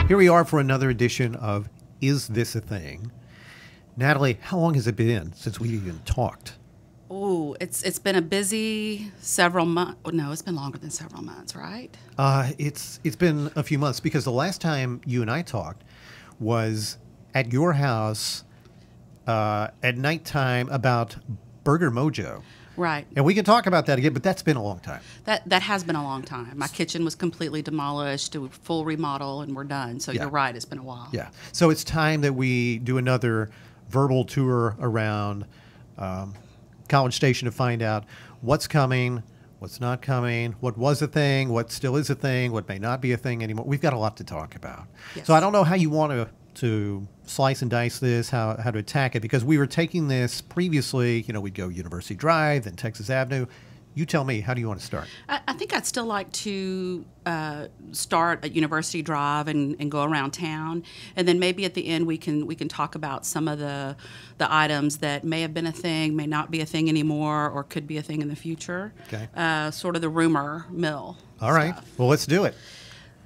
Here we are for another edition of Is This a Thing? Natalie, how long has it been since we even talked? Oh, it's been a busy several months. No, it's been longer than several months, right? It's been a few months because the last time you and I talked was at your house at nighttime about Burger Mojo. Right. And we can talk about that again, but that's been a long time. That has been a long time. My kitchen was completely demolished, a full remodel, and we're done. So Yeah. You're right, it's been a while. Yeah. So it's time that we do another verbal tour around College Station to find out what's coming, what's not coming, what was a thing, what still is a thing, what may not be a thing anymore. We've got a lot to talk about. Yes. So I don't know how you want to slice and dice this, how to attack it, because we were taking this previously, we'd go University Drive, then Texas Avenue. You tell me, how do you want to start? I think I'd still like to start at University Drive and go around town, and then maybe at the end we can talk about some of the items that may have been a thing, may not be a thing anymore, or could be a thing in the future. Okay. Sort of the rumor mill. All right. Stuff. Well, let's do it.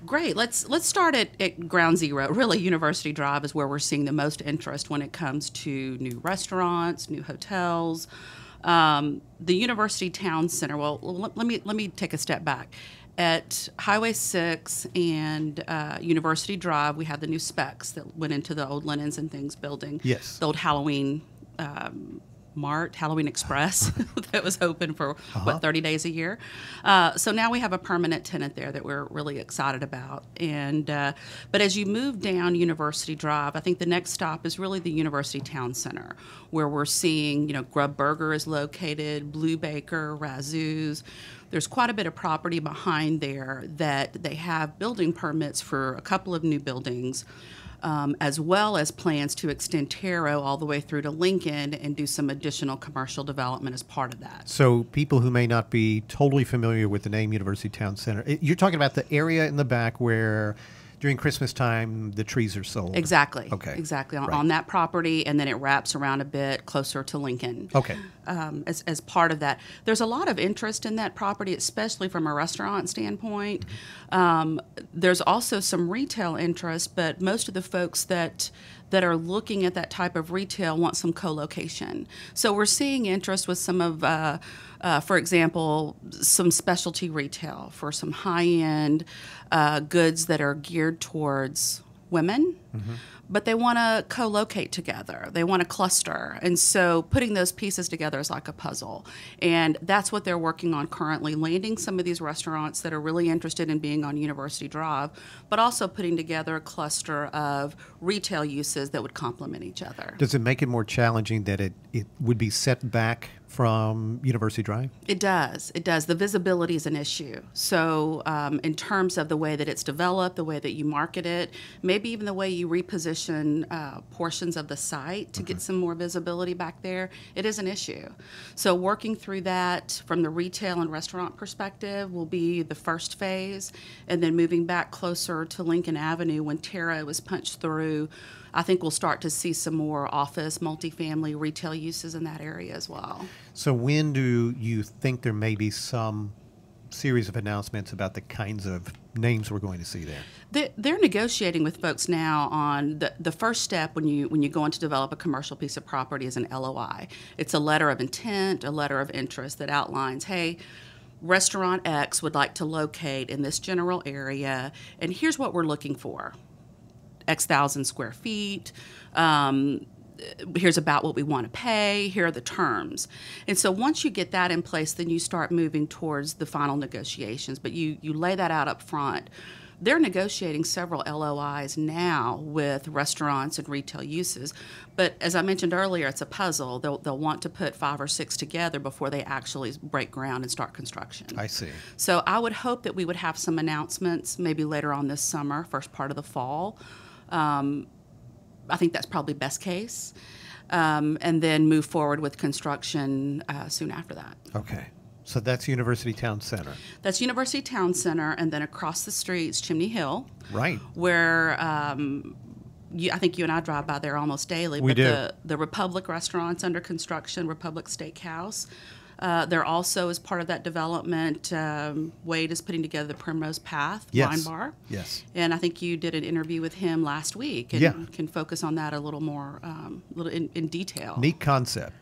Great. Let's start at ground zero. Really, University Drive is where we're seeing the most interest when it comes to new restaurants, new hotels. The University Town Center. Well, let me take a step back. At Highway 6 and University Drive, we have the new specs that went into the old Linens and Things building. Yes. The old Halloween Mart, Halloween Express, that was open for, 30 days a year. So now we have a permanent tenant there that we're really excited about. And but as you move down University Drive, I think the next stop is really the University Town Center, where we're seeing, Grub Burger is located, Blue Baker, Razoo's. There's quite a bit of property behind there that they have building permits for a couple of new buildings. As well as plans to extend Taro all the way through to Lincoln and do some additional commercial development as part of that. So people who may not be totally familiar with the name University Town Center, you're talking about the area in the back where during Christmas time the trees are sold. Exactly. Okay. Exactly. Right. On that property, and then it wraps around a bit closer to Lincoln. Okay. As part of that. There's a lot of interest in that property, especially from a restaurant standpoint. There's also some retail interest, but most of the folks that are looking at that type of retail want some co-location. So we're seeing interest with some of, for example, some specialty retail for some high-end goods that are geared towards women. Mm-hmm. But they want to co-locate together. They want to cluster. And so putting those pieces together is like a puzzle. And that's what they're working on currently, landing some of these restaurants that are really interested in being on University Drive, but also putting together a cluster of retail uses that would complement each other. Does it make it more challenging that it would be set back from University Drive? It does. It does. The visibility is an issue. So in terms of the way that it's developed, the way that you market it, maybe even the way you reposition portions of the site to get some more visibility back there, it is an issue. So working through that from the retail and restaurant perspective will be the first phase, and then moving back closer to Lincoln Avenue when Taro is punched through, I think we'll start to see some more office, multifamily, retail uses in that area as well. So when do you think there may be some series of announcements about the kinds of names we're going to see there? They're negotiating with folks now on the first step when you go in to develop a commercial piece of property is an LOI. It's a letter of intent, a letter of interest that outlines, hey, Restaurant X would like to locate in this general area, and here's what we're looking for. X thousand square feet, here's about what we want to pay, here are the terms. And so once you get that in place, then you start moving towards the final negotiations, but you lay that out up front. They're negotiating several LOIs now with restaurants and retail uses, but as I mentioned earlier, it's a puzzle. They'll want to put 5 or 6 together before they actually break ground and start construction. I see. So I would hope that we would have some announcements maybe later on this summer, first part of the fall. I think that's probably best case, and then move forward with construction soon after that. Okay. So that's University Town Center. That's University Town Center, and then across the street is Chimney Hill. Right. Where I think you and I drive by there almost daily. We do. The Republic restaurant's under construction, Republic Steakhouse. They're also, as part of that development, Wade is putting together the Primrose Path Yes. wine bar. Yes. And I think you did an interview with him last week and Yeah. can focus on that a little more in detail. Neat concept.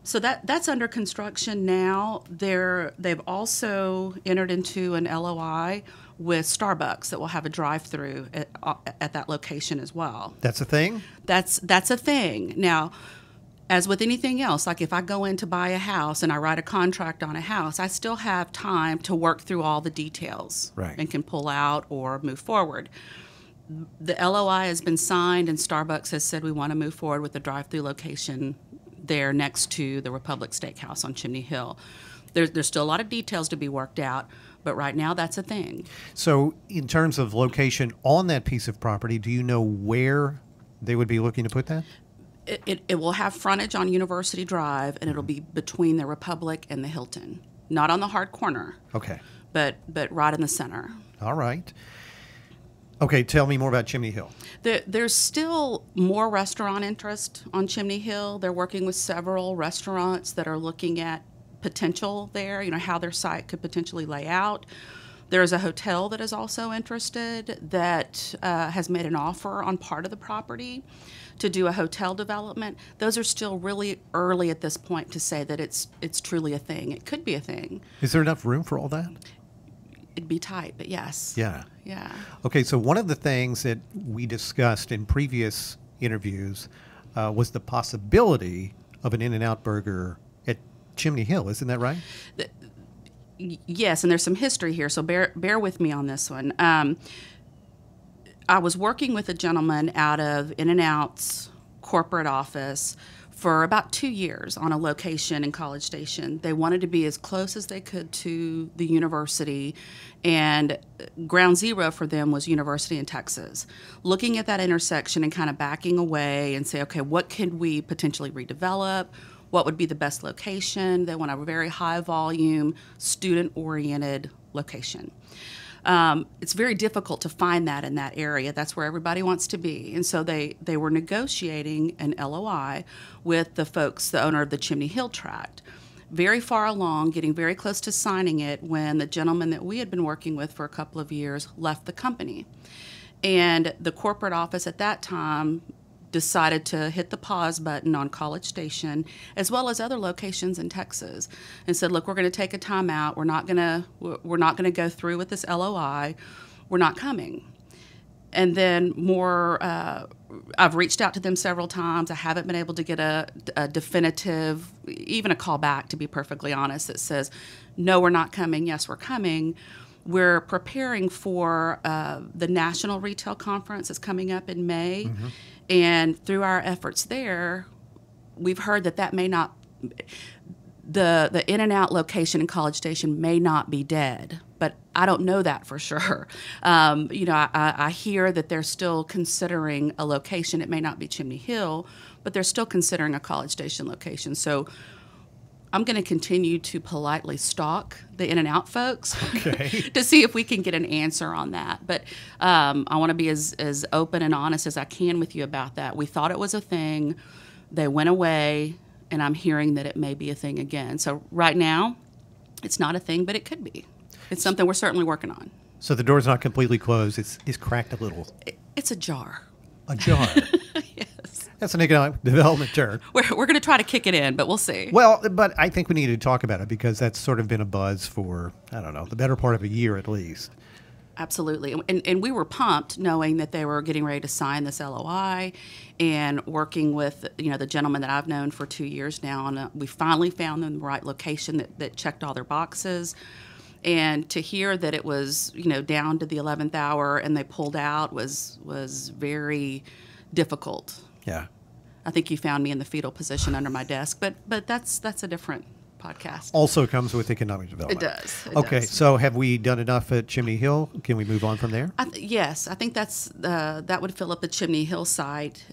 So that's under construction now. They've also entered into an LOI with Starbucks that will have a drive-through at that location as well. That's a thing? That's a thing. Now, as with anything else, like if I go in to buy a house and I write a contract on a house, I still have time to work through all the details Right. and can pull out or move forward. The LOI has been signed, and Starbucks has said we want to move forward with the drive-through location there next to the Republic Steakhouse on Chimney Hill. There's still a lot of details to be worked out, but right now that's a thing. So in terms of location on that piece of property, do you know where they would be looking to put that? It will have frontage on University Drive, and it'll be between the Republic and the Hilton. Not on the hard corner, Okay. but right in the center. All right. Okay, tell me more about Chimney Hill. There's still more restaurant interest on Chimney Hill. They're working with several restaurants that are looking at potential there, how their site could potentially lay out. There's a hotel that is also interested that has made an offer on part of the property to do a hotel development. Those are still really early at this point to say that it's truly a thing. It could be a thing. Is there enough room for all that? It'd be tight, but yes. Yeah. Yeah. Okay, so one of the things that we discussed in previous interviews was the possibility of an In-N-Out burger at Chimney Hill. Isn't that right? Yes, and there's some history here, so bear with me on this one. I was working with a gentleman out of In-N-Out's corporate office for about 2 years on a location in College Station. They wanted to be as close as they could to the university, and ground zero for them was University in Texas. Looking at that intersection and kind of backing away and say, okay, what could we potentially redevelop? What would be the best location? They want a very high volume, student-oriented location. It's very difficult to find that in that area. That's where everybody wants to be. And so they were negotiating an LOI with the folks, the owner of the Chimney Hill tract. Very far along, getting very close to signing it when the gentleman that we had been working with for a couple of years left the company. And the corporate office at that time decided to hit the pause button on College Station, as well as other locations in Texas, and said, "Look, we're going to take a time out. We're not going to go through with this LOI. We're not coming." And then I've reached out to them several times. I haven't been able to get a definitive, even a call back, to be perfectly honest, that says, "No, we're not coming. Yes, we're coming." We're preparing for the National Retail Conference that's coming up in May. Mm-hmm. And through our efforts there, we've heard that may not, the In-N-Out location in College Station may not be dead, but I don't know that for sure. I hear that they're still considering a location. It may not be Chimney Hill, but they're still considering a College Station location. So I'm going to continue to politely stalk the In-N-Out folks to see if we can get an answer on that. But I want to be as open and honest as I can with you about that. We thought it was a thing. They went away, and I'm hearing that it may be a thing again. So right now, it's not a thing, but it could be. It's something we're certainly working on. So the door's not completely closed. It's cracked a little. It's a jar. A jar. Yes. That's an economic development term. We're going to try to kick it in, but we'll see. Well, but I think we need to talk about it because that's sort of been a buzz for, I don't know, the better part of a year at least. Absolutely. And we were pumped knowing that they were getting ready to sign this LOI and working with, the gentleman that I've known for 2 years now. And we finally found them the right location that checked all their boxes. And to hear that it was, down to the 11th hour and they pulled out was very difficult. Yeah. I think you found me in the fetal position under my desk, but that's a different podcast. Also comes with economic development. It does. Okay, so have we done enough at Chimney Hill? Can we move on from there? Yes, I think that would fill up the Chimney Hill site.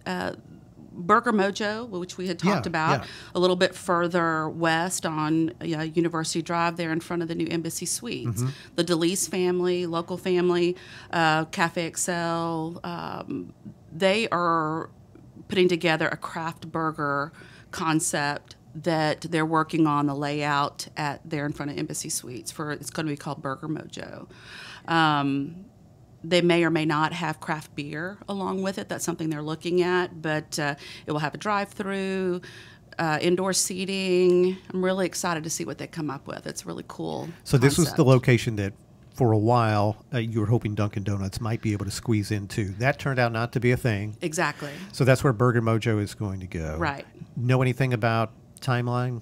Burger Mojo, which we had talked about, a little bit further west on University Drive there in front of the new Embassy Suites. Mm-hmm. The DeLeese family, local family, Cafe Excel, they are putting together a craft burger concept that they're working on the layout at there in front of Embassy Suites for. It's going to be called Burger Mojo. They may or may not have craft beer along with it. That's something they're looking at, but it will have a drive-through, indoor seating. I'm really excited to see what they come up with. It's really cool. So this was the location that for a while you were hoping Dunkin' Donuts might be able to squeeze into. That turned out not to be a thing. Exactly. So that's where Burger Mojo is going to go. Right. Know anything about timeline?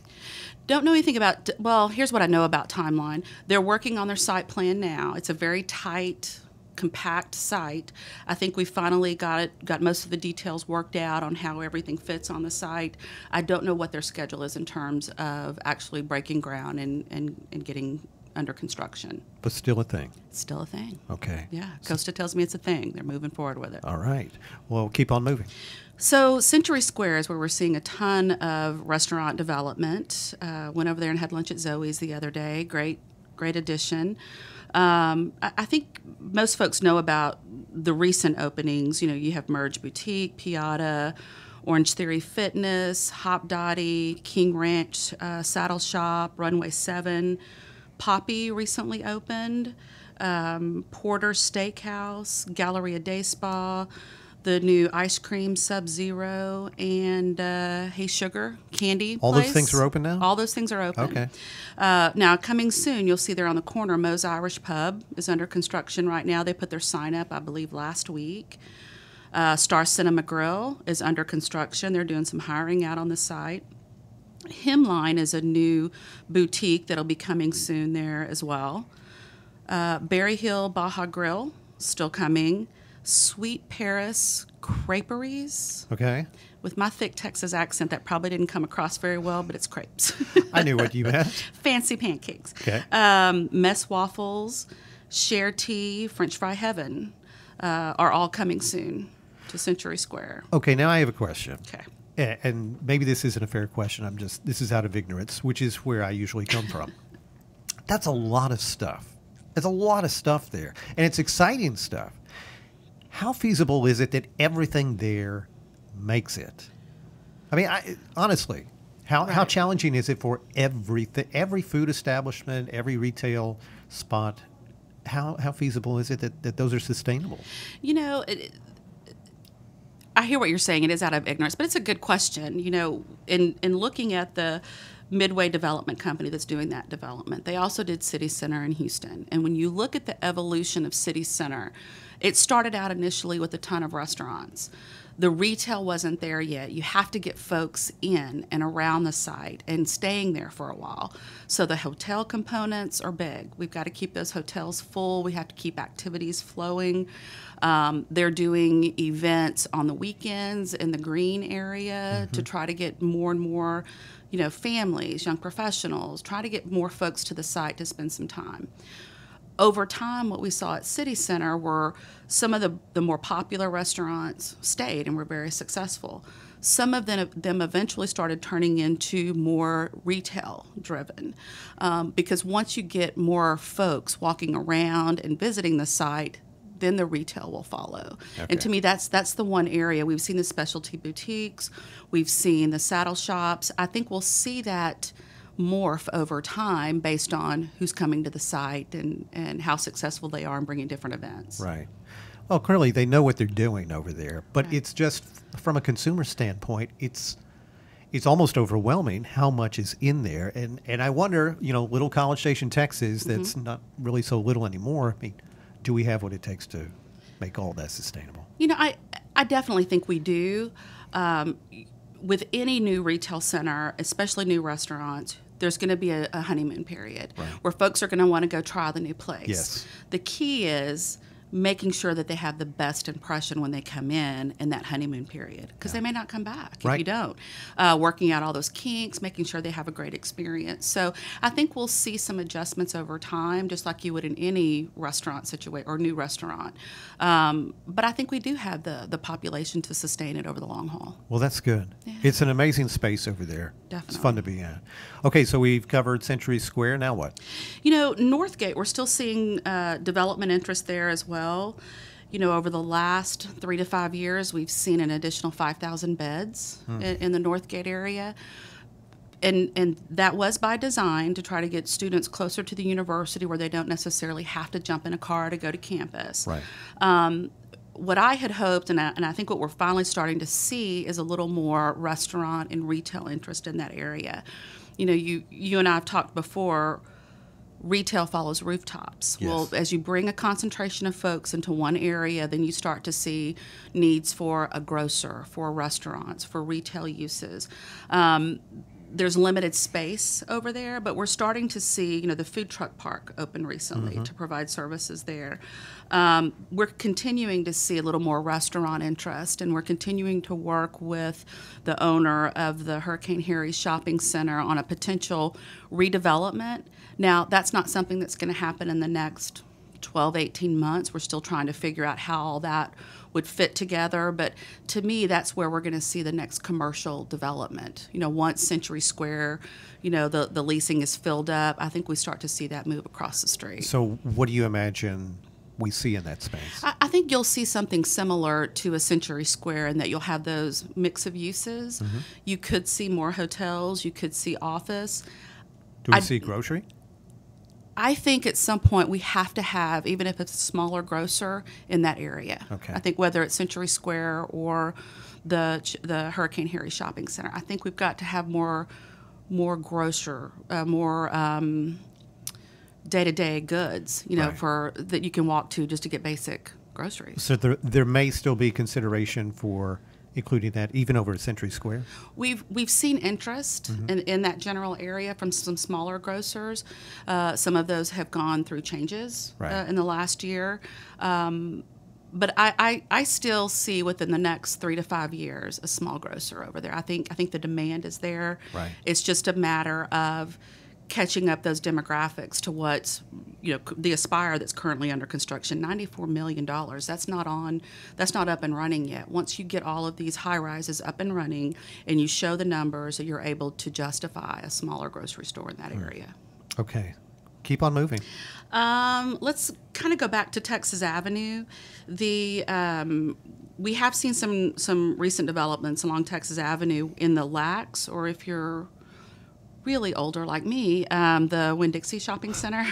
Don't know anything about, well, here's what I know about timeline. They're working on their site plan now. It's a very tight, compact site. I think we finally got most of the details worked out on how everything fits on the site. I don't know what their schedule is in terms of actually breaking ground and getting under construction. But still a thing. It's still a thing. Okay. Yeah. Costa tells me it's a thing. They're moving forward with it. All right. Well, keep on moving. So Century Square is where we're seeing a ton of restaurant development. Went over there and had lunch at Zoe's the other day. Great addition. I think most folks know about the recent openings. You know, you have Merge Boutique, Piata, Orange Theory Fitness, Hop Dottie, King Ranch Saddle Shop, Runway 7. Poppy recently opened, Porter Steakhouse, Galleria Day Spa, the new ice cream Sub-Zero, and Hey Sugar Candy All place. those things are open now? All those things are open. Okay. Now, coming soon, you'll see there on the corner, Moe's Irish Pub is under construction right now. They put their sign up, I believe, last week. Star Cinema Grill is under construction. They're doing some hiring out on the site. Hemline is a new boutique that'll be coming soon there as well. Berry Hill Baja Grill, still coming. Sweet Paris Creperies. Okay. With my thick Texas accent, that probably didn't come across very well, but it's crepes. I knew what you meant. Fancy pancakes. Okay. Mess Waffles, Share Tea, French Fry Heaven are all coming soon to Century Square. Okay, now I have a question. Okay. And maybe this isn't a fair question. This is out of ignorance, which is where I usually come from. That's a lot of stuff. There's a lot of stuff there. And it's exciting stuff. How feasible is it that everything there makes it? I mean, honestly, how challenging is it for every food establishment, every retail spot? How feasible is it that those are sustainable? You know, I hear what you're saying. It is out of ignorance, but it's a good question. You know, in looking at the Midway Development Company that's doing that development, they also did City Center in Houston. And when you look at the evolution of City Center, it started out initially with a ton of restaurants. The retail wasn't there yet. You have to get folks in and around the site and staying there for a while. So the hotel components are big. We've got to keep those hotels full. We have to keep activities flowing. They're doing events on the weekends in the green area to try to get more and more, you know, families, young professionals, try to get more folks to the site to spend some time. Over time, what we saw at City Center were some of the more popular restaurants stayed and were very successful. Some of them eventually started turning into more retail-driven because once you get more folks walking around and visiting the site, then the retail will follow. Okay. And to me, that's the one area. We've seen the specialty boutiques. We've seen the saddle shops. I think we'll see that morph over time based on who's coming to the site and how successful they are in bringing different events. Right. Well, clearly they know what they're doing over there, but it's just from a consumer standpoint, it's almost overwhelming how much is in there. And I wonder, you know, little College Station, Texas, that's not really so little anymore. I mean, do we have what it takes to make all that sustainable? You know, I definitely think we do. With any new retail center, especially new restaurants, there's going to be a honeymoon period where folks are going to want to go try the new place. Yes. The key is making sure that they have the best impression when they come in that honeymoon period, because they may not come back if you don't. Working out all those kinks, making sure they have a great experience. So I think we'll see some adjustments over time, just like you would in any restaurant situation or new restaurant. But I think we do have the population to sustain it over the long haul. Well, that's good. Yeah. It's an amazing space over there. Definitely. It's fun to be at. Okay, so we've covered Century Square. Now what? You know, Northgate, we're still seeing development interest there as well. You know, over the last 3 to 5 years, we've seen an additional 5,000 beds in the Northgate area. and that was by design to try to get students closer to the university where they don't necessarily have to jump in a car to go to campus. Right. What I had hoped, and I think what we're finally starting to see, is a little more restaurant and retail interest in that area. You know, you and I have talked before, retail follows rooftops. Yes. Well, as you bring a concentration of folks into one area, then you start to see needs for a grocer, for restaurants, for retail uses. There's limited space over there, but we're starting to see, you know, the food truck park open recently to provide services there. We're continuing to see a little more restaurant interest, and we're continuing to work with the owner of the Hurricane Harry Shopping Center on a potential redevelopment. Now, that's not something that's going to happen in the next 12, 18 months. We're still trying to figure out how all that would fit together, but to me, that's where we're going to see the next commercial development. You know, once Century Square, you know, the leasing is filled up, I think we start to see that move across the street. So what do you imagine we see in that space? I think you'll see something similar to a Century Square in that you'll have those mix of uses. You could see more hotels, you could see office. Do we see grocery? I think at some point we have to have, even if it's a smaller grocer, in that area. Okay. I think whether it's Century Square or the Hurricane Harry Shopping Center, I think we've got to have more grocer, more day-to-day goods, you know, Right. for that you can walk to just to get basic groceries. So there may still be consideration for including that even over at Century Square? We've seen interest in that general area from some smaller grocers. Some of those have gone through changes Right. In the last year. But I still see within the next 3 to 5 years a small grocer over there. I think the demand is there. Right. It's just a matter of catching up those demographics to what's, you know, the Aspire that's currently under construction, $94 million. That's not up and running yet. Once you get all of these high rises up and running and you show the numbers, that you're able to justify a smaller grocery store in that area. Okay. Keep on moving. Let's kind of go back to Texas Avenue. We have seen some recent developments along Texas Avenue in the LAX, or if you're really older like me, the Winn-Dixie Shopping Center.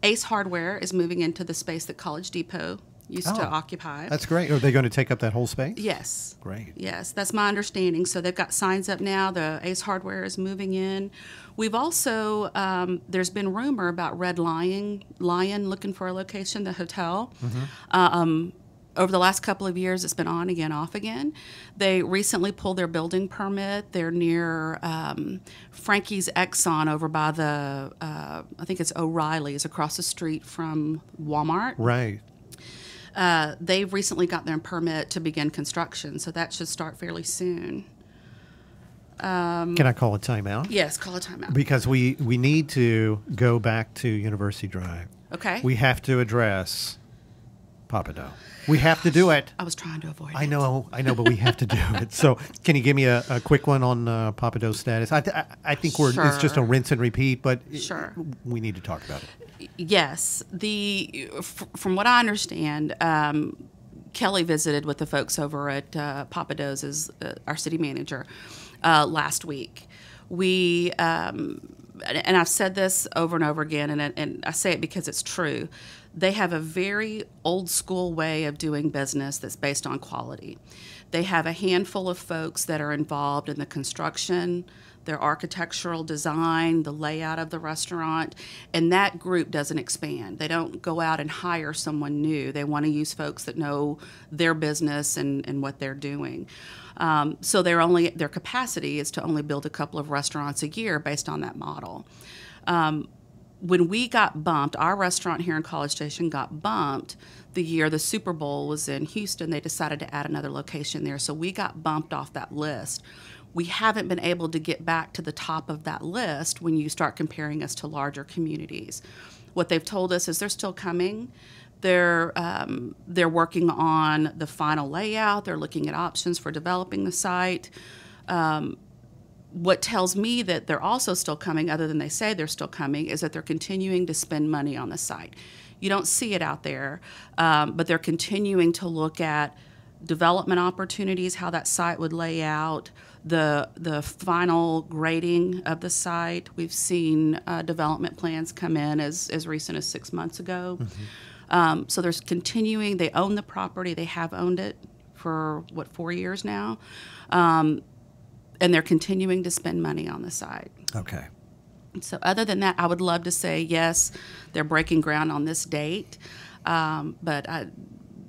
Ace Hardware is moving into the space that College Depot used to occupy. That's great. Are they going to take up that whole space? Yes. Great. Yes, that's my understanding. So they've got signs up now. The Ace Hardware is moving in. We've also, there's been rumor about Red Lion looking for a location, the hotel. Over the last couple of years, it's been on again, off again. They recently pulled their building permit. They're near Frankie's Exxon over by the, I think it's O'Reilly's, across the street from Walmart. Right. They've recently got their permit to begin construction, so that should start fairly soon. Can I call a timeout? Yes, call a timeout. Because we need to go back to University Drive. Okay. We have to address Pappadeaux. We have to do it. I was trying to avoid it. I know, but we have to do it. So, can you give me a quick one on Pappadeaux status? I think it's just a rinse and repeat, but Sure. We need to talk about it. Yes. From what I understand, Kelly visited with the folks over at Pappadeaux as our city manager last week. We and I've said this over and over again, and I say it because it's true. They have a very old school way of doing business that's based on quality. They have a handful of folks that are involved in the construction, their architectural design, the layout of the restaurant, and that group doesn't expand. They don't go out and hire someone new. They want to use folks that know their business and what they're doing. So their capacity is to only build a couple of restaurants a year based on that model. When we got bumped, our restaurant here in College Station got bumped the year the Super Bowl was in Houston. They decided to add another location there, so we got bumped off that list. We haven't been able to get back to the top of that list when you start comparing us to larger communities. What they've told us is they're still coming. They're working on the final layout. They're looking at options for developing the site. What tells me that they're also still coming, other than they say they're still coming, is that they're continuing to spend money on the site. You don't see it out there, but they're continuing to look at development opportunities, how that site would lay out, the final grading of the site. We've seen development plans come in as recent as 6 months ago. So there's continuing. They own the property. They have owned it for, 4 years now. And they're continuing to spend money on the site. Okay. So other than that, I would love to say, yes, they're breaking ground on this date. But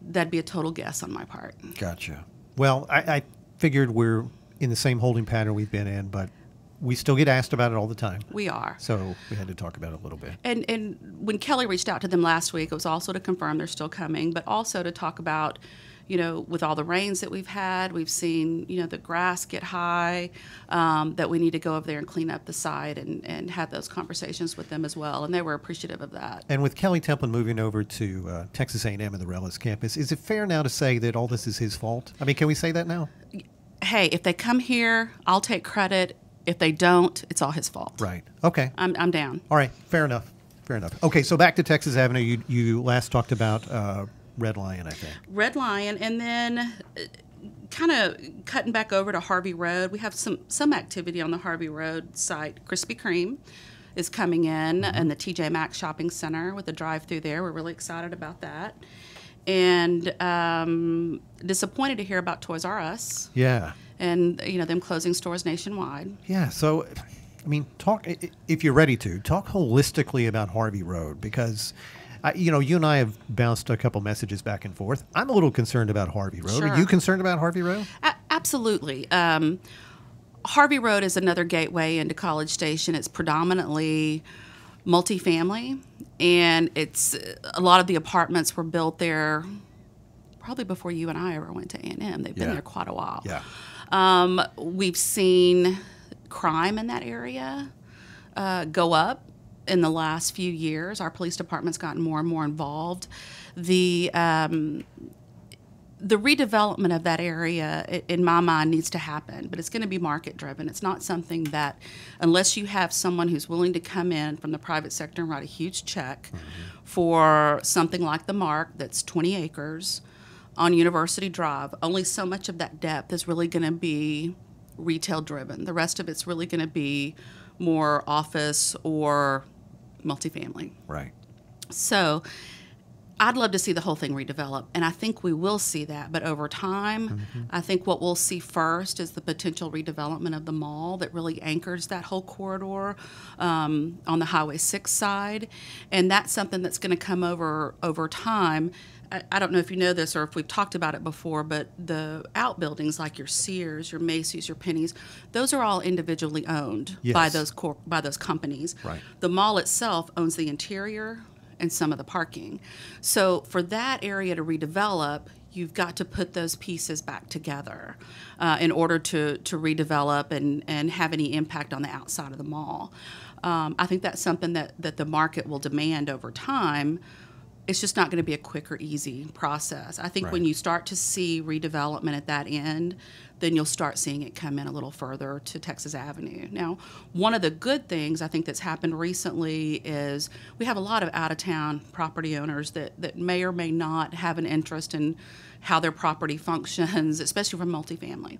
that'd be a total guess on my part. Gotcha. Well, I figured we're in the same holding pattern we've been in, but we still get asked about it all the time. We are. So we had to talk about it a little bit. And when Kelly reached out to them last week, it was also to confirm they're still coming, but also to talk about, with all the rains that we've had, we've seen, the grass get high, that we need to go over there and clean up the site and have those conversations with them as well. And they were appreciative of that. And with Kelly Templin moving over to Texas A&M and the Rellis campus, is it fair now to say that all this is his fault? I mean, can we say that now? Hey, if they come here, I'll take credit. If they don't, it's all his fault. Right. Okay. I'm down. All right. Fair enough. Fair enough. Okay, so back to Texas Avenue. You last talked about Red Lion, I think. Red Lion, and then kind of cutting back over to Harvey Road. We have some activity on the Harvey Road site. Krispy Kreme is coming in the TJ Maxx Shopping Center with a drive-through there. We're really excited about that. And disappointed to hear about Toys R Us. Yeah. And, them closing stores nationwide. Yeah, so, I mean, talk, if you're ready to, talk holistically about Harvey Road, because, you and I have bounced a couple messages back and forth. I'm a little concerned about Harvey Road. Sure. Are you concerned about Harvey Road? Absolutely. Harvey Road is another gateway into College Station. It's predominantly multifamily, and it's a lot of the apartments were built there probably before you and I ever went to A&M. They've been there quite a while. Yeah. We've seen crime in that area go up in the last few years. Our police department's gotten more and more involved. The redevelopment of that area, in my mind, needs to happen, but it's going to be market-driven. It's not something that, unless you have someone who's willing to come in from the private sector and write a huge check for something like the Mark that's 20 acres on University Drive, only so much of that depth is really going to be retail-driven. The rest of it's really going to be more office or multifamily. Right. So I'd love to see the whole thing redeveloped, and I think we will see that. But over time, I think what we'll see first is the potential redevelopment of the mall that really anchors that whole corridor on the Highway 6 side, and that's something that's going to come over time. I don't know if you know this or if we've talked about it before, but the outbuildings like your Sears, your Macy's, your Penny's, those are all individually owned by those companies. Right. The mall itself owns the interior and some of the parking. So for that area to redevelop, you've got to put those pieces back together in order to redevelop and have any impact on the outside of the mall. I think that's something that the market will demand over time. It's just not going to be a quick or easy process. I think when you start to see redevelopment at that end, then you'll start seeing it come in a little further to Texas Avenue. Now, one of the good things I think that's happened recently is we have a lot of out-of-town property owners that may or may not have an interest in how their property functions, especially for multifamily.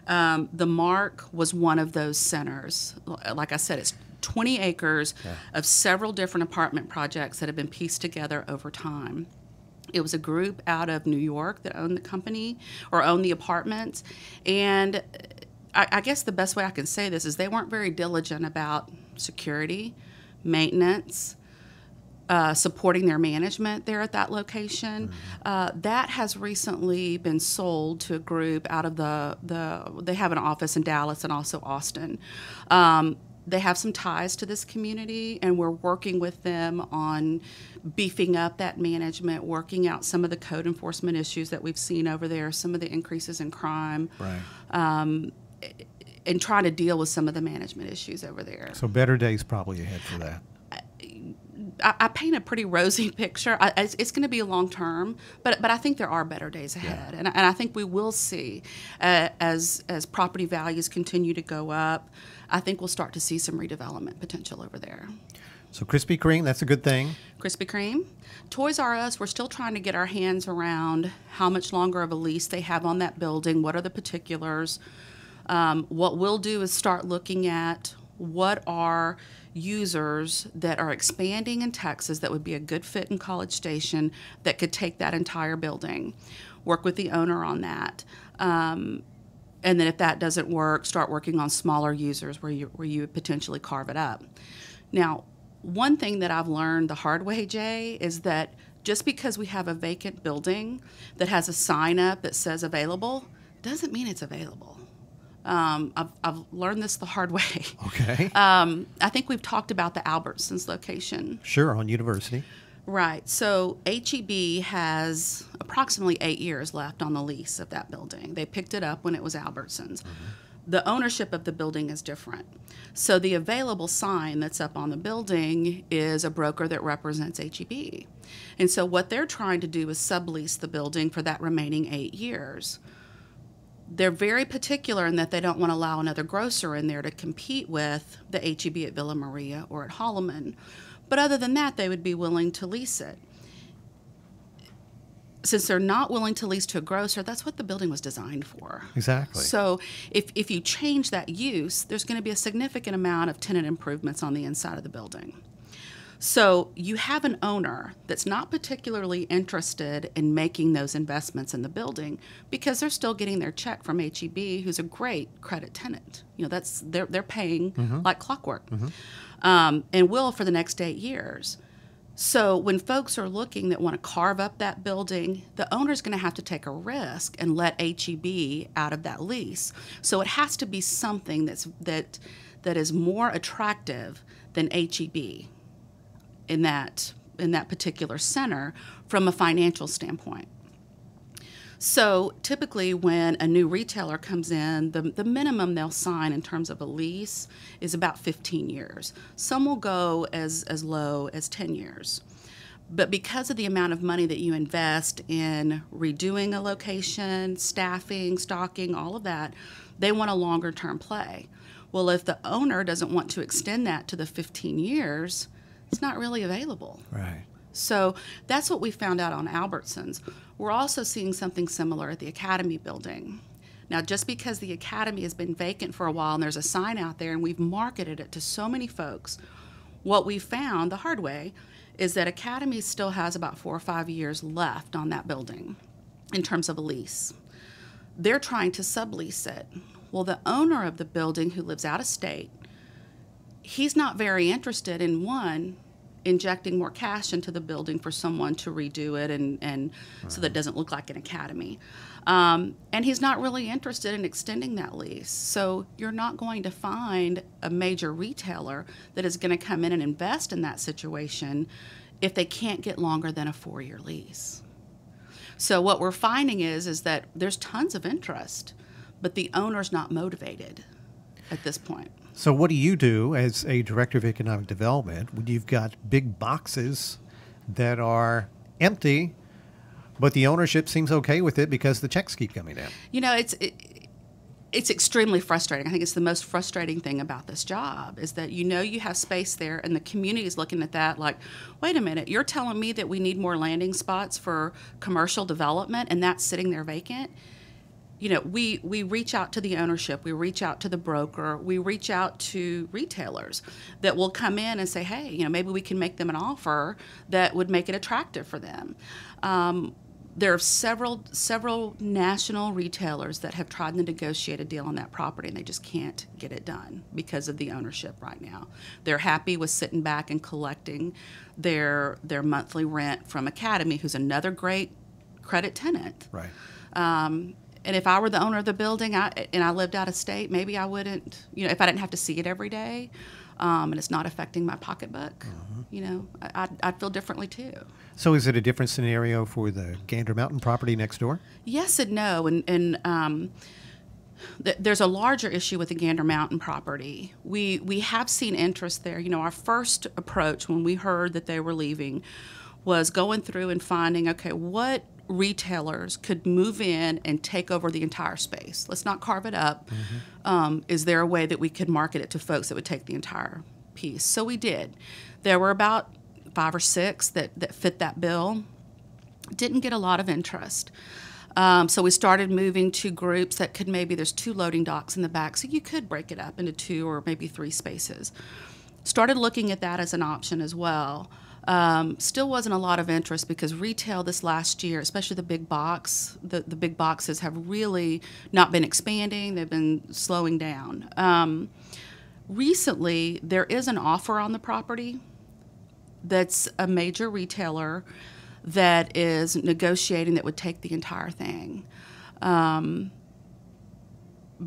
The Mark was one of those centers. Like I said, it's 20 acres of several different apartment projects that have been pieced together over time. It was a group out of New York that owned the company or owned the apartments. And I guess the best way I can say this is they weren't very diligent about security, maintenance, supporting their management there at that location. That has recently been sold to a group out of they have an office in Dallas and also Austin. They have some ties to this community, and we're working with them on beefing up that management, working out some of the code enforcement issues that we've seen over there, some of the increases in crime, and trying to deal with some of the management issues over there. So better days probably ahead for that. I paint a pretty rosy picture. It's going to be a long term, but I think there are better days ahead, and I think we will see as property values continue to go up. I think we'll start to see some redevelopment potential over there. So Krispy Kreme, that's a good thing. Krispy Kreme. Toys R Us, we're still trying to get our hands around how much longer of a lease they have on that building, what are the particulars. What we'll do is start looking at what are users that are expanding in Texas that would be a good fit in College Station that could take that entire building. Work with the owner on that. And then if that doesn't work, start working on smaller users where you would potentially carve it up. Now, one thing that I've learned the hard way, Jay, is that just because we have a vacant building that has a sign up that says available doesn't mean it's available. I've learned this the hard way. Okay. I think we've talked about the Albertsons location. Sure, on University. Right. So HEB has approximately 8 years left on the lease of that building. They picked it up when it was Albertsons. The ownership of the building is different. So the available sign that's up on the building is a broker that represents HEB. And so what they're trying to do is sublease the building for that remaining 8 years. They're very particular in that they don't want to allow another grocer in there to compete with the HEB at Villa Maria or at Holloman. But other than that, they would be willing to lease it. Since they're not willing to lease to a grocer, that's what the building was designed for. Exactly. So if you change that use, there's going to be a significant amount of tenant improvements on the inside of the building. So you have an owner that's not particularly interested in making those investments in the building because they're still getting their check from HEB, who's a great credit tenant. You know, that's they're paying like clockwork, and will for the next 8 years. So when folks are looking that want to carve up that building, the owner's going to have to take a risk and let HEB out of that lease. So it has to be something that is more attractive than HEB in that particular center from a financial standpoint. So typically when a new retailer comes in, the minimum they'll sign in terms of a lease is about 15 years. Some will go as low as 10 years. But because of the amount of money that you invest in redoing a location, staffing, stocking, all of that, they want a longer term play. Well, if the owner doesn't want to extend that to the 15 years, it's not really available. Right. So that's what we found out on Albertsons. We're also seeing something similar at the Academy building. Now, just because the Academy has been vacant for a while and there's a sign out there and we've marketed it to so many folks, what we found the hard way is that Academy still has about 4 or 5 years left on that building in terms of a lease. They're trying to sublease it. Well, the owner of the building, who lives out of state, he's not very interested in, one, injecting more cash into the building for someone to redo it and so that it doesn't look like an Academy. And he's not really interested in extending that lease. So you're not going to find a major retailer that is going to come in and invest in that situation if they can't get longer than a 4-year lease. So what we're finding is that there's tons of interest, but the owner's not motivated at this point. So what do you do as a director of economic development when you've got big boxes that are empty, but the ownership seems okay with it because the checks keep coming in? You know, it's extremely frustrating. I think it's the most frustrating thing about this job is that you have space there and the community is looking at that like, wait a minute, you're telling me that we need more landing spots for commercial development and that's sitting there vacant? You know, we reach out to the ownership, we reach out to the broker, we reach out to retailers that will come in and say, hey, you know, maybe we can make them an offer that would make it attractive for them. There are several national retailers that have tried to negotiate a deal on that property, and they just can't get it done because of the ownership right now. They're happy with sitting back and collecting their monthly rent from Academy, who's another great credit tenant. Right. And if I were the owner of the building and I lived out of state, maybe I wouldn't, you know, if I didn't have to see it every day and it's not affecting my pocketbook, you know, I'd feel differently too. So is it a different scenario for the Gander Mountain property next door? Yes and no. And there's a larger issue with the Gander Mountain property. We have seen interest there. You know, our first approach when we heard that they were leaving was going through and finding, okay, what retailers could move in and take over the entire space. Let's not carve it up. Is there a way that we could market it to folks that would take the entire piece. So we did. There were about 5 or 6 that fit that bill. Didn't get a lot of interest. So we started moving to groups that could there's 2 loading docks in the back, so you could break it up into 2 or maybe 3 spaces. Started looking at that as an option as well. Still wasn't a lot of interest because retail this last year, especially the big boxes have really not been expanding. They've been slowing down. Recently, there is an offer on the property that's a major retailer that is negotiating that would take the entire thing.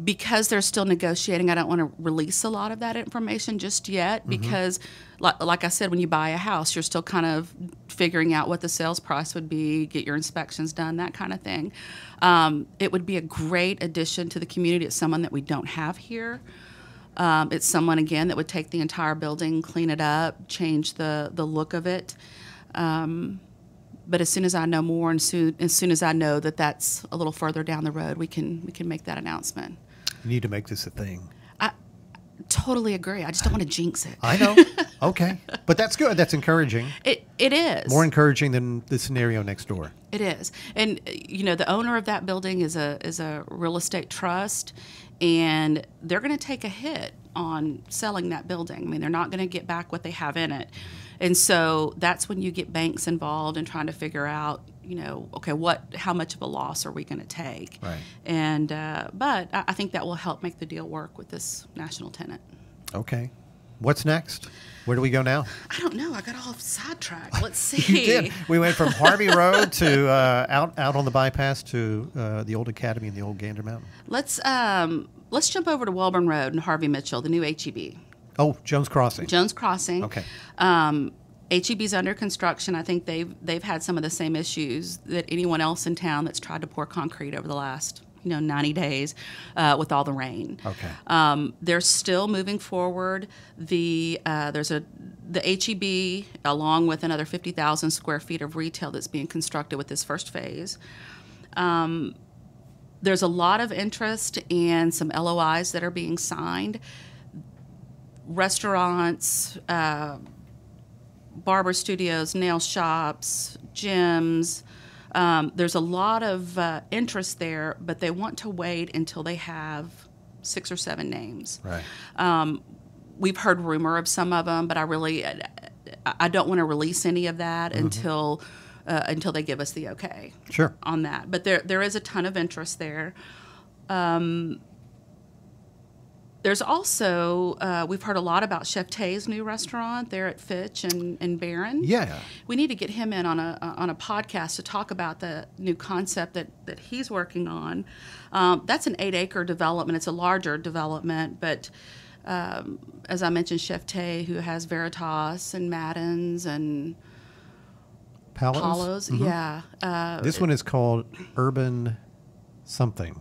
Because they're still negotiating, I don't want to release a lot of that information just yet because, like I said, when you buy a house, you're still kind of figuring out what the sales price would be, get your inspections done, that kind of thing. It would be a great addition to the community. It's someone that we don't have here. It's someone, again, that would take the entire building, clean it up, change the look of it. But as soon as I know more and as soon as I know that that's a little further down the road, we can make that announcement. You need to make this a thing. I totally agree. I just don't want to jinx it. I know. Okay. But that's good. That's encouraging. It is. More encouraging than the scenario next door. It is. And, the owner of that building is a real estate trust, and they're going to take a hit on selling that building. I mean, they're not going to get back what they have in it. And so that's when you get banks involved in trying to figure out, okay, how much of a loss are we going to take? Right. And but I think that will help make the deal work with this national tenant. Okay. What's next? Where do we go now? I don't know. I got all sidetracked. Let's see. You did. We went from Harvey Road to out on the bypass to the old Academy and the old Gander Mountain. Let's jump over to Welborn Road and Harvey Mitchell, the new HEB. Oh, Jones Crossing. Jones Crossing. Okay. HEB's under construction. I think they've had some of the same issues that anyone else in town that's tried to pour concrete over the last 90 days with all the rain. Okay. They're still moving forward. The HEB, along with another 50,000 square feet of retail that's being constructed with this first phase. There's a lot of interest in some LOIs that are being signed. Restaurants, barber studios, nail shops, gyms. There's a lot of interest there, but they want to wait until they have 6 or 7 names. Right. We've heard rumor of some of them, but I don't want to release any of that until they give us the okay. Sure. On that. But there is a ton of interest there. There's also, we've heard a lot about Chef Tay's new restaurant there at Fitch and Barron. Yeah. We need to get him in on a podcast to talk about the new concept that he's working on. That's an 8-acre development. It's a larger development, but as I mentioned, Chef Tay, who has Veritas and Madden's and Palos. Yeah. This one is called Urban something.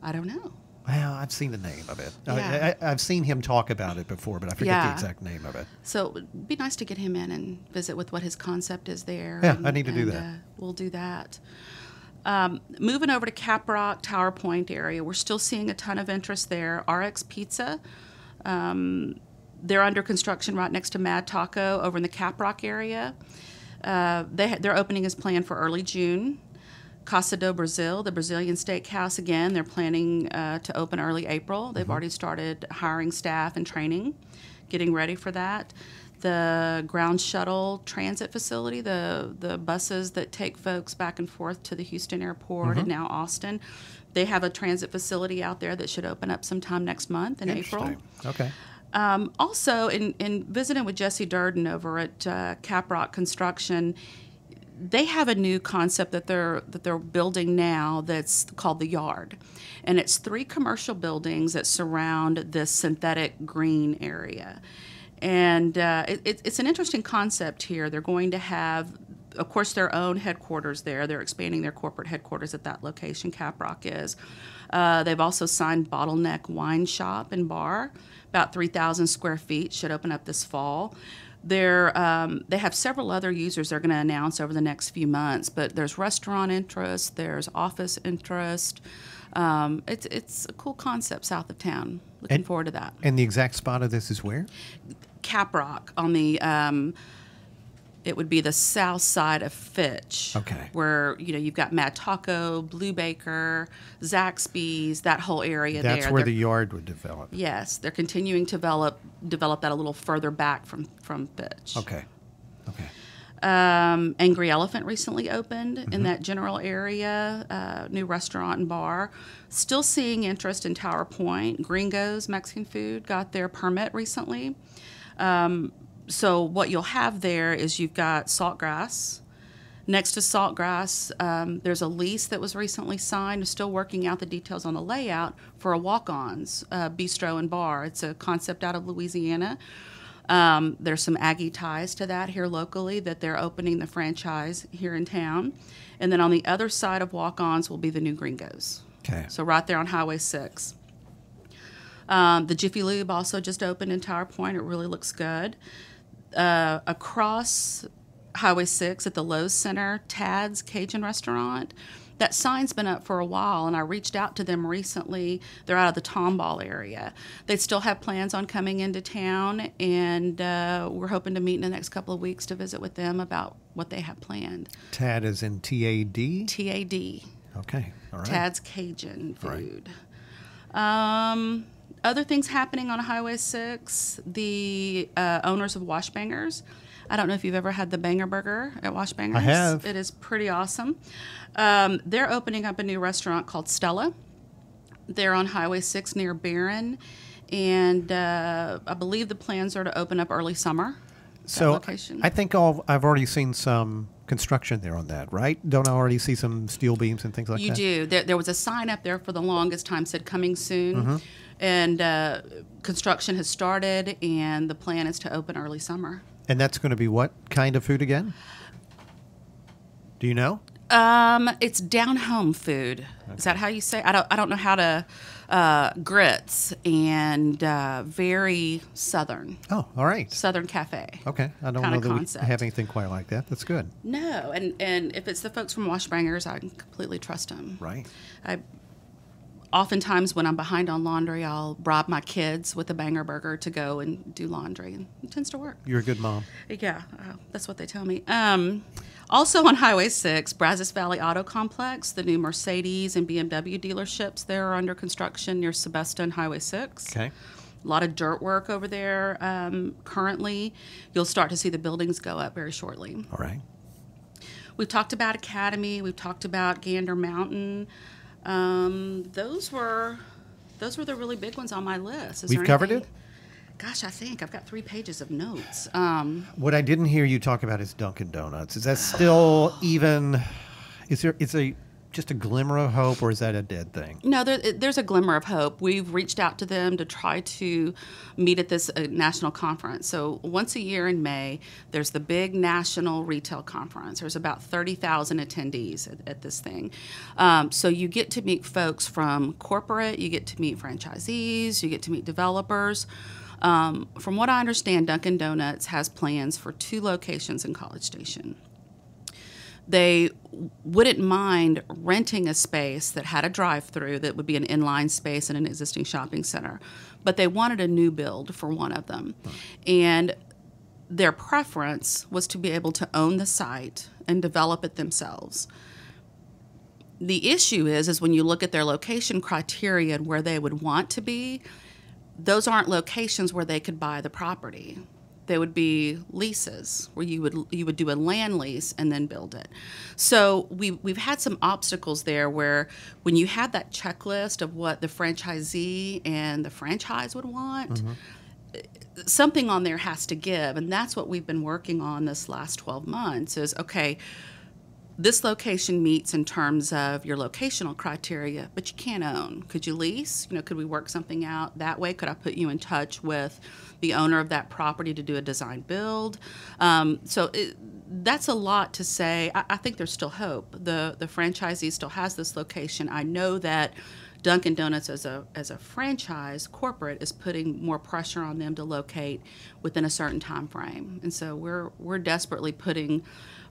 I don't know. Well, I've seen the name of it. Yeah. I've seen him talk about it before, but I forget the exact name of it. So it would be nice to get him in and visit with what his concept is there. Yeah, I need to do that. We'll do that. Moving over to Caprock, Tower Point area, we're still seeing a ton of interest there. RX Pizza, they're under construction right next to Mad Taco over in the Caprock area. Their opening is planned for early June. Casa do Brazil, the Brazilian steakhouse, again, they're planning to open early April. They've already started hiring staff and training, getting ready for that. The ground shuttle transit facility, the buses that take folks back and forth to the Houston airport and now Austin, they have a transit facility out there that should open up sometime next month in April. Okay. Also, in visiting with Jesse Durden over at Caprock Construction, they have a new concept that they're building now that's called the Yard, and it's 3 commercial buildings that surround this synthetic green area, and it's an interesting concept here. They're going to have, of course, their own headquarters there. They're expanding their corporate headquarters at that location. Caprock is. They've also signed Bottleneck Wine Shop and Bar, about 3,000 square feet, should open up this fall. They have several other users they're going to announce over the next few months, but there's restaurant interest, there's office interest. It's a cool concept south of town. Looking forward to that. And the exact spot of this is where? Caprock on the it would be the south side of Fitch. Okay. Where, you've got Mad Taco, Blue Baker, Zaxby's, that whole area there. That's where the yard would develop. Yes, they're continuing to develop that a little further back from Fitch. Okay. Okay. Angry Elephant recently opened Mm-hmm. in that general area, new restaurant and bar. Still seeing interest in Tower Point. Gringo's Mexican food got their permit recently. So what you'll have there is you've got Saltgrass. Next to Saltgrass, there's a lease that was recently signed. We're still working out the details on the layout for a Walk-Ons bistro and bar. It's a concept out of Louisiana. There's some Aggie ties to that here locally that they're opening the franchise here in town. And then on the other side of Walk-Ons will be the new Gringos. Okay. So right there on Highway 6. The Jiffy Lube also just opened in Tower Point. It really looks good. Across Highway 6 at the Lowe's Center, Tad's Cajun Restaurant. That sign's been up for a while, and I reached out to them recently. They're out of the Tomball area. They still have plans on coming into town, and we're hoping to meet in the next couple of weeks to visit with them about what they have planned. Tad is in TAD? TAD. Okay. All right. Tad's Cajun food. Right. Other things happening on Highway 6, the owners of Washbangers. I don't know if you've ever had the Banger Burger at Washbangers. I have. It is pretty awesome. They're opening up a new restaurant called Stella. They're on Highway 6 near Barron, and I believe the plans are to open up early summer. So location. I think I've already seen some construction there on that, right? Don't I already see some steel beams and things like You that? do. There was a sign up there for the longest time said coming soon. Mm-hmm. And construction has started, and the plan is to open early summer. And that's going to be what kind of food again? Do you know? It's down home food. Okay. Is that how you say? I don't know how to grits and very southern. Oh, all right. Southern cafe. Okay, I don't know that we have anything quite like that. That's good. No, and if it's the folks from Washbangers, I can completely trust them. Right. Oftentimes when I'm behind on laundry, I'll bribe my kids with a Banger Burger to go and do laundry, and it tends to work. You're a good mom. Yeah, that's what they tell me. Also on Highway 6, Brazos Valley Auto Complex, the new Mercedes and BMW dealerships there are under construction near Sebesta and Highway 6. Okay. A lot of dirt work over there currently. You'll start to see the buildings go up very shortly. All right. We've talked about Academy. We've talked about Gander Mountain. Those were the really big ones on my list. We've covered it? Gosh, I think I've got 3 pages of notes. What I didn't hear you talk about is Dunkin' Donuts. Is that still even? Is just a glimmer of hope, or is that a dead thing? No, there's a glimmer of hope. We've reached out to them to try to meet at this national conference. So once a year in May, there's the big national retail conference. There's about 30,000 attendees at this thing. So you get to meet folks from corporate, you get to meet franchisees, you get to meet developers. From what I understand, Dunkin' Donuts has plans for 2 locations in College Station. They wouldn't mind renting a space that had a drive-through that would be an inline space in an existing shopping center, but they wanted a new build for one of them. And their preference was to be able to own the site and develop it themselves. The issue is when you look at their location criteria and where they would want to be, those aren't locations where they could buy the property. They would be leases where you would do a land lease and then build it. So we've had some obstacles there where when you have that checklist of what the franchisee and the franchise would want, something on there has to give, and that's what we've been working on this last 12 months is, okay, this location meets in terms of your locational criteria, but you can't own. Could you lease? Could we work something out that way? Could I put you in touch with the owner of that property to do a design build? That's a lot to say. I think there's still hope. The franchisee still has this location. I know that Dunkin' Donuts as a franchise corporate is putting more pressure on them to locate within a certain time frame, and so we're desperately putting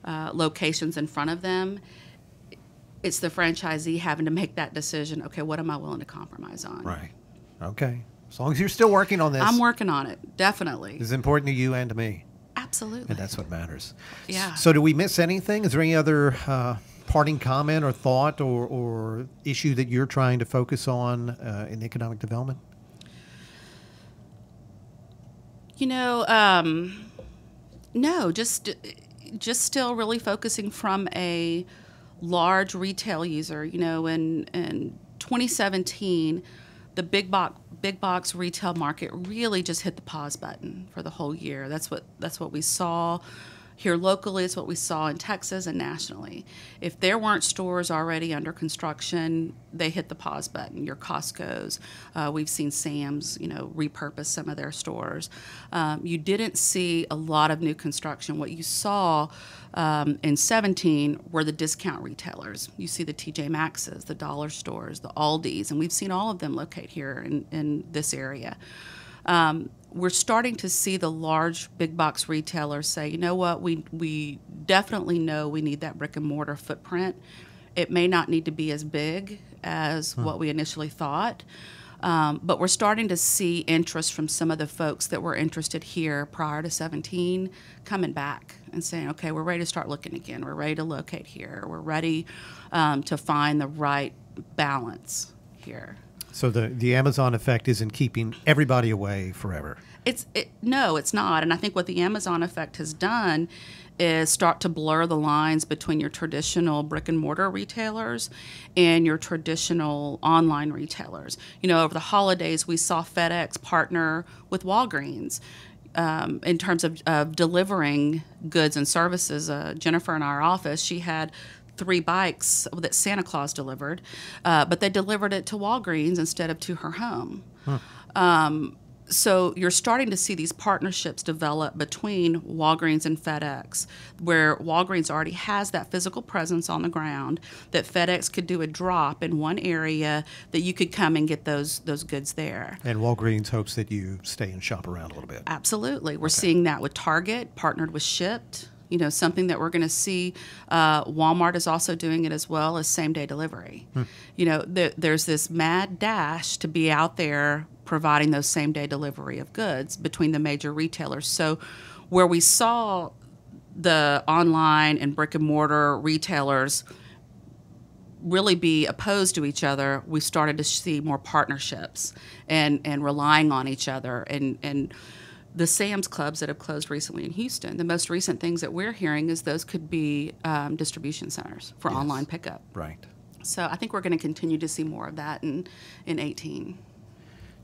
locations in front of them. It's the franchisee having to make that decision. Okay, what am I willing to compromise on? Right. Okay. As long as you're still working on this. I'm working on it, definitely. It's important to you and to me. Absolutely. And that's what matters. Yeah. So do we miss anything? Is there any other parting comment or thought or issue that you're trying to focus on in economic development? No, just still really focusing from a large retail user. In 2017, the big box retail market really just hit the pause button for the whole year. That's what we saw here locally. It's what we saw in Texas and nationally. If there weren't stores already under construction, they hit the pause button. Your Costco's, we've seen Sam's, repurpose some of their stores. You didn't see a lot of new construction. What you saw in 17 were the discount retailers. You see the TJ Maxx's, the dollar stores, the Aldi's, and we've seen all of them locate here in this area. We're starting to see the large big box retailers say, you know what, we definitely know we need that brick and mortar footprint. It may not need to be as big as what we initially thought, but we're starting to see interest from some of the folks that were interested here prior to 17 coming back and saying, okay, we're ready to start looking again. We're ready to locate here. We're ready to find the right balance here. So the Amazon effect isn't keeping everybody away forever. No, it's not. And I think what the Amazon effect has done is start to blur the lines between your traditional brick and mortar retailers and your traditional online retailers. Over the holidays, we saw FedEx partner with Walgreens in terms of delivering goods and services. Jennifer in our office, she had 3 bikes that Santa Claus delivered, but they delivered it to Walgreens instead of to her home. So you're starting to see these partnerships develop between Walgreens and FedEx, where Walgreens already has that physical presence on the ground, that FedEx could do a drop in one area, that you could come and get those goods there. And Walgreens hopes that you stay and shop around a little bit. Absolutely. We're seeing that with Target, partnered with Shipt. Something that we're going to see. Walmart is also doing it as well as same-day delivery. There's this mad dash to be out there providing those same-day delivery of goods between the major retailers. So where we saw the online and brick-and-mortar retailers really be opposed to each other, we started to see more partnerships and relying on each other. And the Sam's Clubs that have closed recently in Houston, the most recent things that we're hearing is those could be distribution centers for online pickup. Right. So I think we're going to continue to see more of that in 18.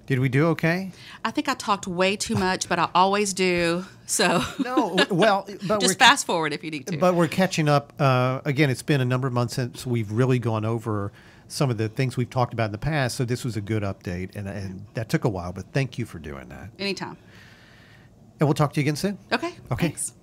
Did we do okay? I think I talked way too much, but I always do. So no, well, but just fast forward if you need to. But we're catching up. Again, it's been a number of months since we've really gone over some of the things we've talked about in the past. So this was a good update, and that took a while. But thank you for doing that. Anytime. And we'll talk to you again soon. Okay. Okay. Thanks.